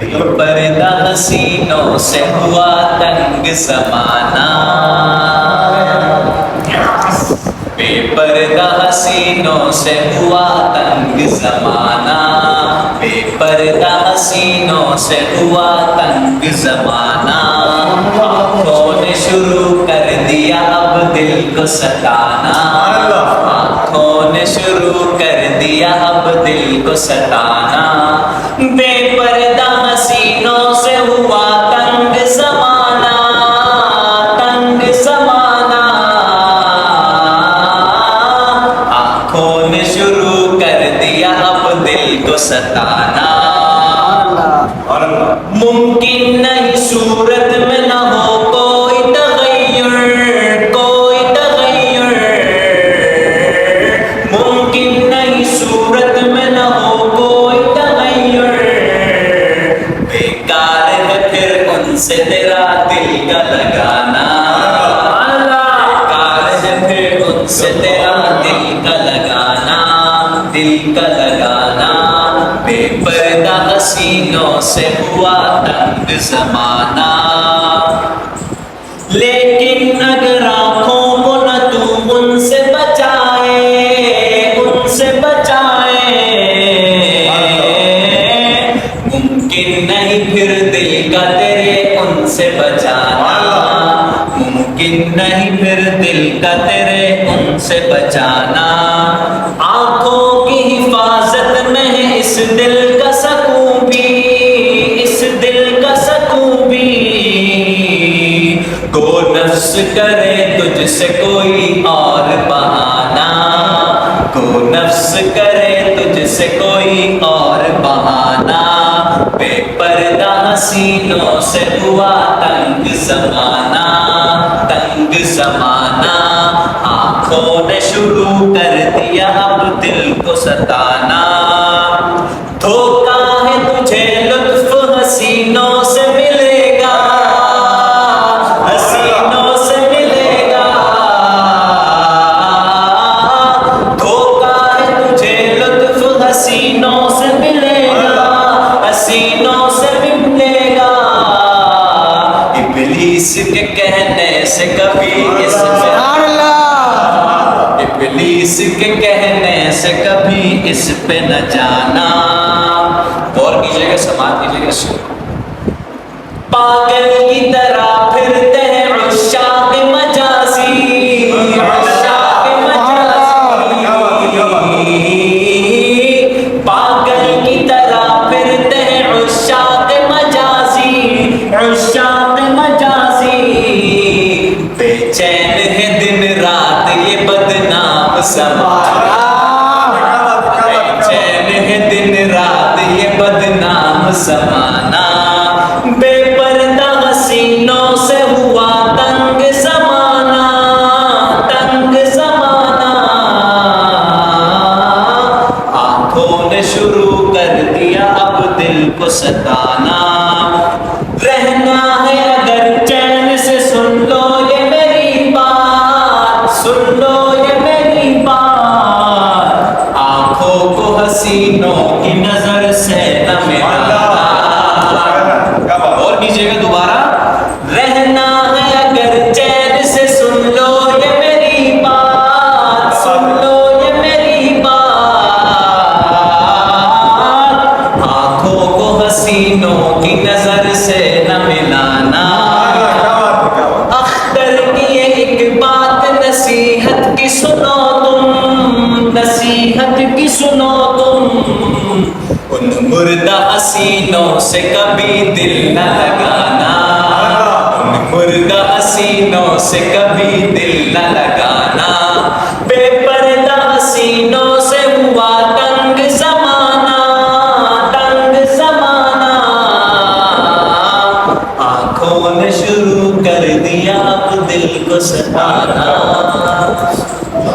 پردہ حسینوں سے ہوا تنگ زمانہ، بے پردہ حسینوں سے ہوا تنگ زمانہ، بے پردہ حسینوں سے ہوا تنگ زمانہ، آنکھوں نے شروع کر دیا اب دل کو ستانا، آنکھوں نے شروع کر دیا اب دل کو ستانا، بے پردہ حسینوں سے ہوا تنگ زمانہ، تنگ زمانہ، آنکھوں نے شروع کر دیا اب دل کو ستانا، ممکن نہیں صورت میں نہ ہو کوئی تغیر، کوئی تغیر، ممکن نہیں صورت میں نہ ہو کوئی تغیر، بیکار ہے پھر ان سے تیرا دل کا لگانا، بیکار ہے پھر ان سے تیرا دل کا لگانا، دل کا لگانا، بے پردہ حسینوں سے ہوا تنگ زمانہ، لیکن اگر آنکھوں کو نہ تو ان سے بچائے، ان سے بچائے، ممکن نہیں پھر دل کا تیرے ان سے بچانا، ممکن نہیں پھر دل کا تیرے ان سے بچانا، آنکھوں کی حفاظت میں ہے اس دل کا سکون بھی، اس دل کا سکون بھی، گو نفس کرے تجھ سے کوئی اور بہانہ، گو نفس کرے تجھ سے کوئی اور بہانہ، بے پردہ حسینوں سے ہوا تنگ زمانہ، تنگ زمانہ، آنکھوں نے شروع کر دیا اب دل کو ستانا، دھوکا ہے تجھے لطف حسینوں سے ملے گا، حسینوں سے ملے گا، دھوکا ہے تجھے لطف حسینوں سے ملے گا، حسینوں سے ملے گا، ابلیس کے کہنے سے کبھی اس میں، ابلیس کے کہنے سے کبھی اس پہ نہ جانا، غور کیجئے گا، سماعت کیجئے گا، پاگل کی طرح پھرتے ہیں عشاق مجازی، عشاق مجازی، پاگل کی طرح پھرتے ہیں عشاق مجازی، عشاق مجازی، بے چین ہے دن رات یہ بدنام زمانہ، بے چین ہے دن رات یہ بدنام زمانہ، بے پردہ حسینوں سے ہوا تنگ زمانہ، تنگ زمانہ، آنکھوں نے شروع کر دیا اب دل کو ستانا، رہنا ہے اگر چین سے سن لو یہ میری بات، سن لو یہ میری بات، آنکھوں کو حسینوں کی نظر سے نہ ملانا، اور کیجئے گا دوبارہ، رہنا ہے اگر چین سے سن لو یہ میری بات، سن لو یہ میری بات، آنکھوں کو حسینوں کی نظر سے نہ ملانا، اختر کی ایک بات نصیحت کی سنو تم، نصیحت کی سنو تم، ان مردہ حسینوں سے کبھی دل نہ لگانا، ان مردہ حسینوں سے کبھی دل نہ لگانا، بے پردہ حسینوں سے ہوا تنگ زمانہ، تنگ زمانہ، آنکھوں نے شروع کر دیا اب دل کو ستانا،